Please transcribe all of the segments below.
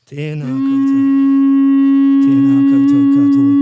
Tēnā koutou. Tēnā koutou katoa.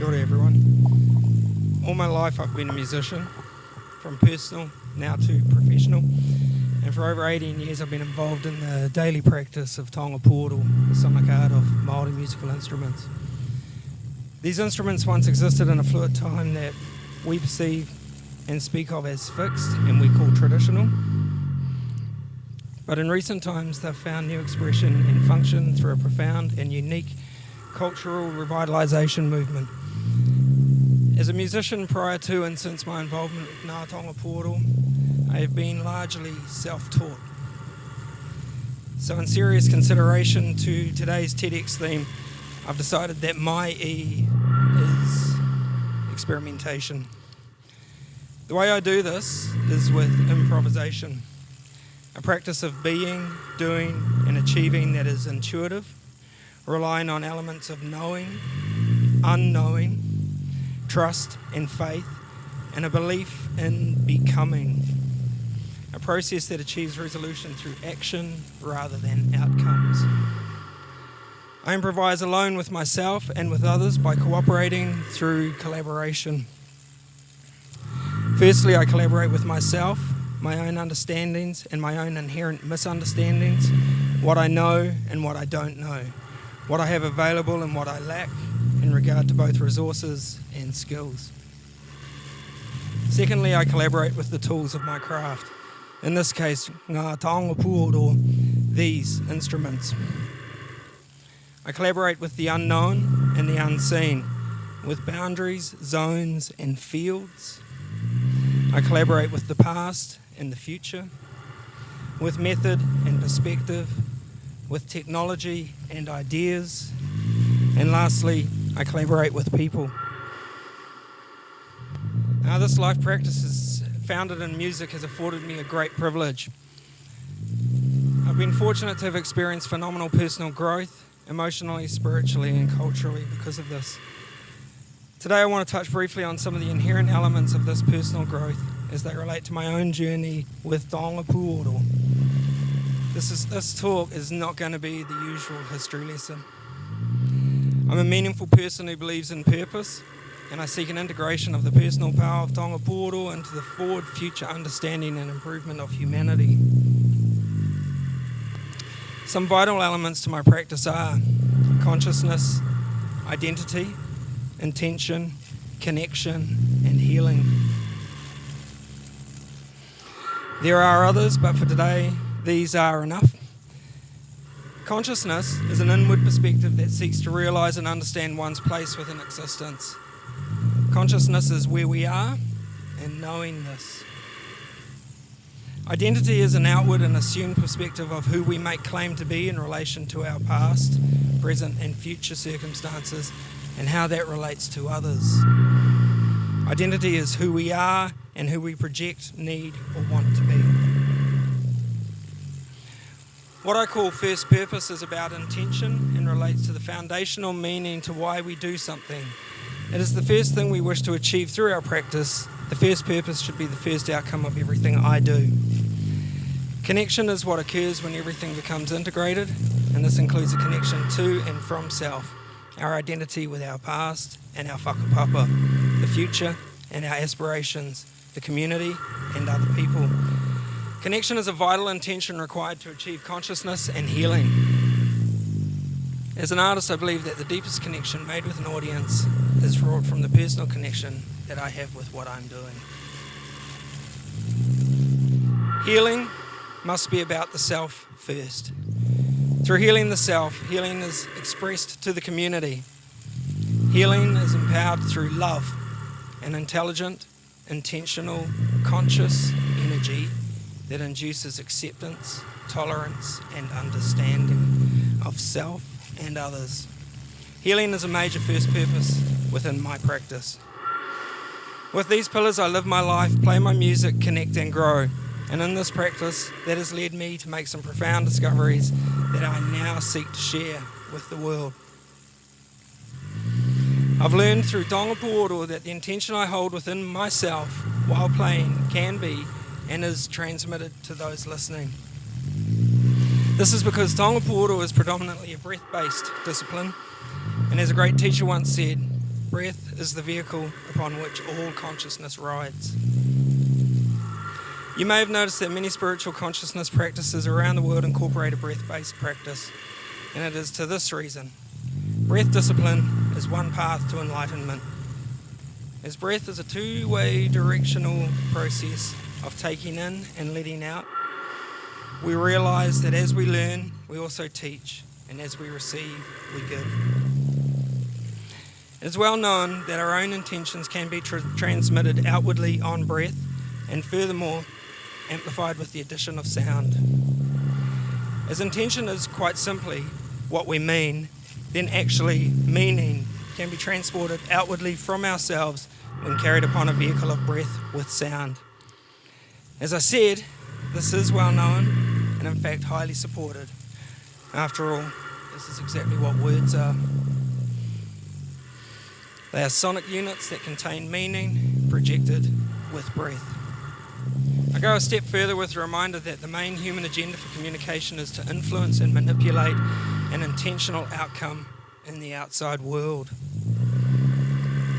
Kia ora everyone. All my life I've been a musician, from personal now to professional, and for over 18 years I've been involved in the daily practice of Taonga Puoro, the sonic art of Māori musical instruments. These instruments once existed in a fluid time that we perceive and speak of as fixed and we call traditional. But in recent times they've found new expression and function through a profound and unique cultural revitalisation movement. As a musician prior to and since my involvement with Taonga Puoro, I have been largely self-taught. So in serious consideration to today's TEDx theme, I've decided that my E is experimentation. The way I do this is with improvisation, a practice of being, doing and achieving that is intuitive, relying on elements of knowing, unknowing, trust and faith, and a belief in becoming. A process that achieves resolution through action rather than outcomes. I improvise alone with myself and with others by cooperating through collaboration. Firstly, I collaborate with myself, my own understandings and my own inherent misunderstandings, what I know and what I don't know, what I have available and what I lack in regard to both resources and skills. Secondly, I collaborate with the tools of my craft, in this case, ngā Taonga Puoro, these instruments. I collaborate with the unknown and the unseen, with boundaries, zones and fields. I collaborate with the past and the future, with method and perspective, with technology and ideas, and lastly, I collaborate with people. Now, this life practice is founded in music has afforded me a great privilege. I've been fortunate to have experienced phenomenal personal growth, emotionally, spiritually, and culturally because of this. Today I want to touch briefly on some of the inherent elements of this personal growth as they relate to my own journey with Taonga Puoro. This talk is not going to be the usual history lesson. I'm a meaningful person who believes in purpose, and I seek an integration of the personal power of Taonga Puoro into the forward future understanding and improvement of humanity. Some vital elements to my practice are consciousness, identity, intention, connection, and healing. There are others, but for today, these are enough. Consciousness is an inward perspective that seeks to realise and understand one's place within existence. Consciousness is where we are and knowing this. Identity is an outward and assumed perspective of who we make claim to be in relation to our past, present and future circumstances and how that relates to others. Identity is who we are and who we project, need or want to be. What I call first purpose is about intention and relates to the foundational meaning to why we do something. It is the first thing we wish to achieve through our practice. The first purpose should be the first outcome of everything I do. Connection is what occurs when everything becomes integrated, and this includes a connection to and from self, our identity with our past and our whakapapa, the future and our aspirations, the community and other people. Connection is a vital intention required to achieve consciousness and healing. As an artist, I believe that the deepest connection made with an audience is wrought from the personal connection that I have with what I'm doing. Healing must be about the self first. Through healing the self, healing is expressed to the community. Healing is empowered through love, an intelligent, intentional, conscious energy that induces acceptance, tolerance, and understanding of self and others. Healing is a major first purpose within my practice. With these pillars, I live my life, play my music, connect and grow. And in this practice, that has led me to make some profound discoveries that I now seek to share with the world. I've learned through Taonga Puoro that the intention I hold within myself while playing can be and is transmitted to those listening. This is because Taonga Puoro is predominantly a breath-based discipline, and as a great teacher once said, breath is the vehicle upon which all consciousness rides. You may have noticed that many spiritual consciousness practices around the world incorporate a breath-based practice, and it is to this reason. Breath discipline is one path to enlightenment, as breath is a two-way directional process of taking in and letting out. We realise that as we learn, we also teach, and as we receive, we give. It is well known that our own intentions can be transmitted outwardly on breath, and furthermore, amplified with the addition of sound. As intention is quite simply what we mean, then actually meaning can be transported outwardly from ourselves when carried upon a vehicle of breath with sound. As I said, this is well known and in fact highly supported. After all, this is exactly what words are. They are sonic units that contain meaning projected with breath. I go a step further with a reminder that the main human agenda for communication is to influence and manipulate an intentional outcome in the outside world.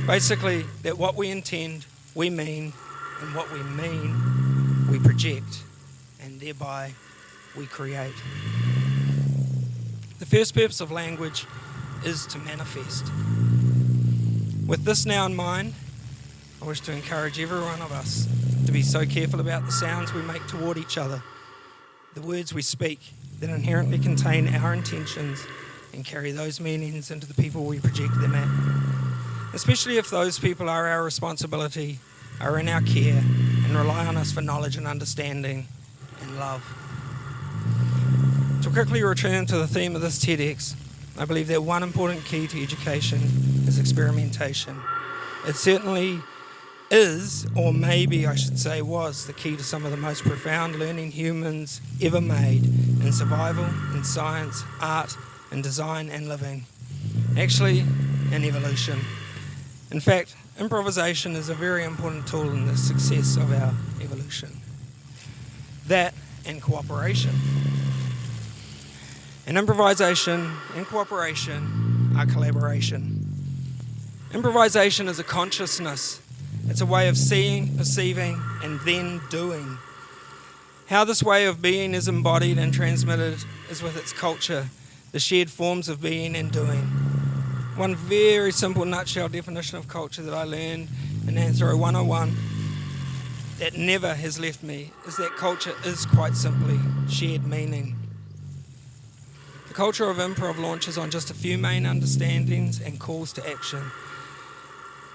Basically, that what we intend, we mean, and what we mean, we project, and thereby we create. The first purpose of language is to manifest. With this now in mind, I wish to encourage every one of us to be so careful about the sounds we make toward each other, the words we speak that inherently contain our intentions and carry those meanings into the people we project them at, especially if those people are our responsibility, are in our care, and rely on us for knowledge and understanding and love. To quickly return to the theme of this TEDx, I believe that one important key to education is experimentation. It certainly is, or maybe I should say was, the key to some of the most profound learning humans ever made in survival, in science, art, in design and living. Actually, in evolution. In fact, improvisation is a very important tool in the success of our evolution. That and cooperation. And improvisation and cooperation are collaboration. Improvisation is a consciousness. It's a way of seeing, perceiving, and then doing. How this way of being is embodied and transmitted is with its culture, the shared forms of being and doing. One very simple nutshell definition of culture that I learned in Anthro 101 that never has left me is that culture is quite simply shared meaning. The culture of improv launches on just a few main understandings and calls to action.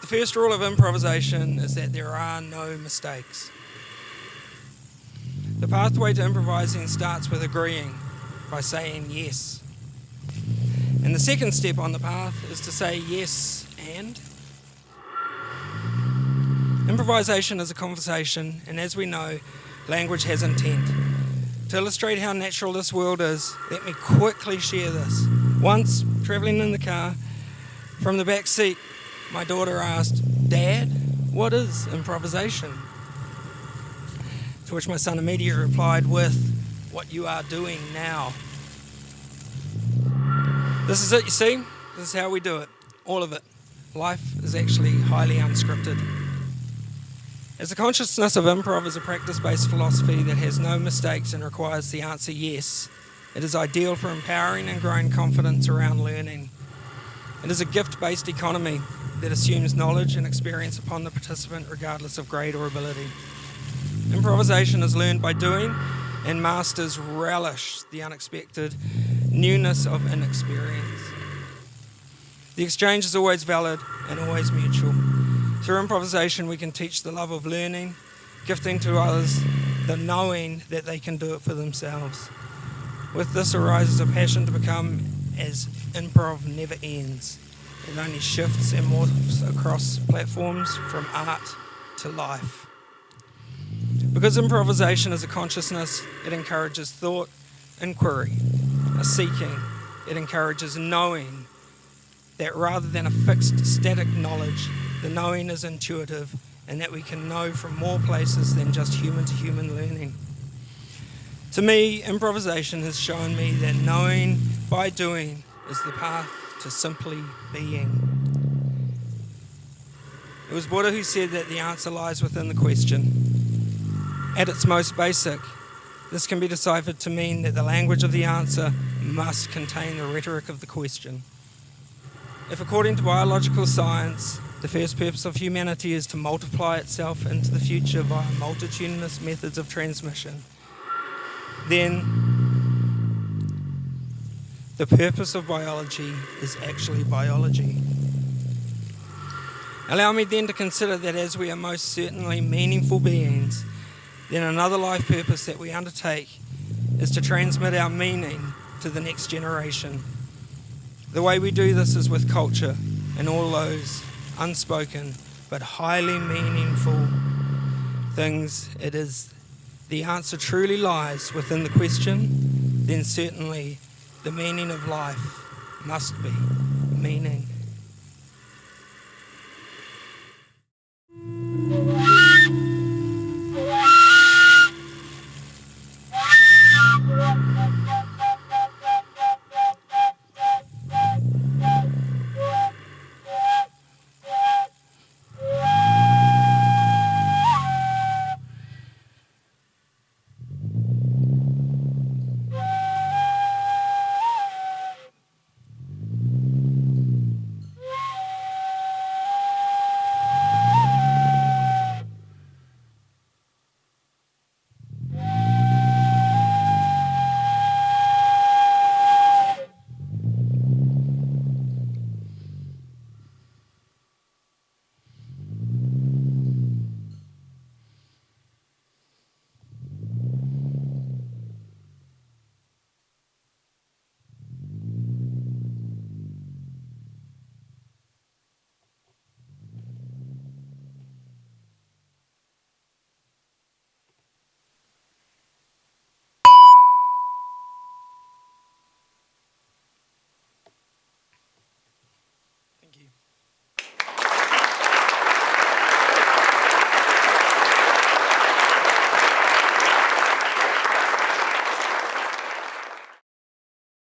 The first rule of improvisation is that there are no mistakes. The pathway to improvising starts with agreeing by saying yes. And the second step on the path is to say yes and. Improvisation is a conversation, and as we know, language has intent. To illustrate how natural this world is, let me quickly share this. Once, travelling in the car, from the back seat, my daughter asked, "Dad, what is improvisation?" To which my son immediately replied with, "What you are doing now." This is it, you see? This is how we do it. All of it. Life is actually highly unscripted. As the consciousness of improv is a practice-based philosophy that has no mistakes and requires the answer yes, it is ideal for empowering and growing confidence around learning. It is a gift-based economy that assumes knowledge and experience upon the participant regardless of grade or ability. Improvisation is learned by doing, and masters relish the unexpected newness of inexperience. The exchange is always valid and always mutual. Through improvisation, we can teach the love of learning, gifting to others the knowing that they can do it for themselves. With this arises a passion to become as improv never ends. It only shifts and morphs across platforms from art to life. Because improvisation is a consciousness, it encourages thought, inquiry, a seeking. It encourages knowing that rather than a fixed, static knowledge, the knowing is intuitive and that we can know from more places than just human-to-human learning. To me, improvisation has shown me that knowing by doing is the path to simply being. It was Puoro who said that the answer lies within the question. At its most basic, this can be deciphered to mean that the language of the answer must contain the rhetoric of the question. If according to biological science, the first purpose of humanity is to multiply itself into the future via multitudinous methods of transmission, then the purpose of biology is actually biology. Allow me then to consider that as we are most certainly meaningful beings, then another life purpose that we undertake is to transmit our meaning to the next generation. The way we do this is with culture and all those unspoken but highly meaningful things. It is the answer truly lies within the question, then certainly the meaning of life must be meaning.